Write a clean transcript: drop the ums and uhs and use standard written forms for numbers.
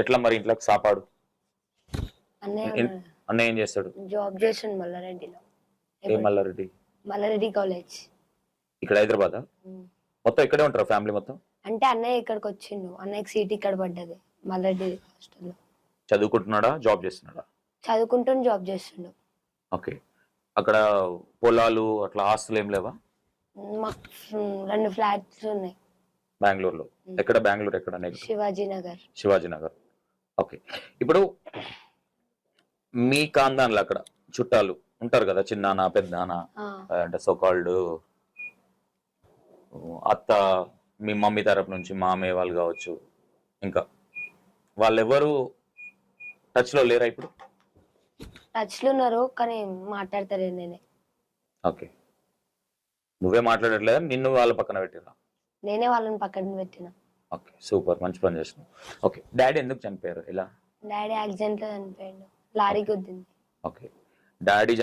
ఎట్లా మరి ఇంట్లోకి సాపాడు? అన్నయ్య అన్నయ్య ఏం చేస్తాడు? జాబ్ చేస్తుండు మల్లారెడ్డిలో. ఏ మల్లారెడ్డి? మల్లారెడ్డి కాలేజ్ ఇక్కడ హైదరాబాద్. మొత్తం ఇక్కడే ఉంటారు ఫ్యామిలీ మొత్తం? అంటే అన్నయ్య ఇక్కడికి వచ్చిండు, అన్నయ్యకి సీట్ ఇక్కడ పడ్డది మల్లారెడ్డి హాస్టల్లో. చదువుకుంటున్నాడా జాబ్ చేస్తున్నాడా? చదువుకుంటూ జాబ్ చేస్తుండు. ఓకే. అక్కడ పొలాలు అట్లా ఆస్తులు ఏం లేవా? మాకు 2 ఫ్లాట్స్ ఉన్నాయి బెంగళూరులో. ఎక్కడ బెంగళూరు ఎక్కడ? శివాజీ నగర్. శివాజీ నగర్. ఓకే. ఇప్పుడు మీ కాందాన్లో అక్కడ చుట్టాలు ఉంటారు కదా, చిన్నాన్న పెద్దనాన్న అంటే సోకాల్డ్ అత్త, మీ మమ్మీ తరపు నుంచి మామయ్య వాళ్ళు కావచ్చు, ఇంకా వాళ్ళెవరు టచ్ లో లేరా ఇప్పుడు? టచ్ లో ఉన్నారు కానీ మాట్లాడతారు నేనే. ఓకే. నువ్వే మాట్లాడట్లేదా, నిన్ను వాళ్ళ పక్కన పెట్టిరా? నేనే వాళ్ళని పక్కన పెట్టిన. ఓకే, సూపర్, మంచి పని చేసినావు. ఓకే, డాడీ ఎందుకు చనిపోయారు? ఇలా డాడీ యాక్సిడెంట్ లో చనిపోయాడు, లారీ గుద్దింది. ఓకే. డాడీ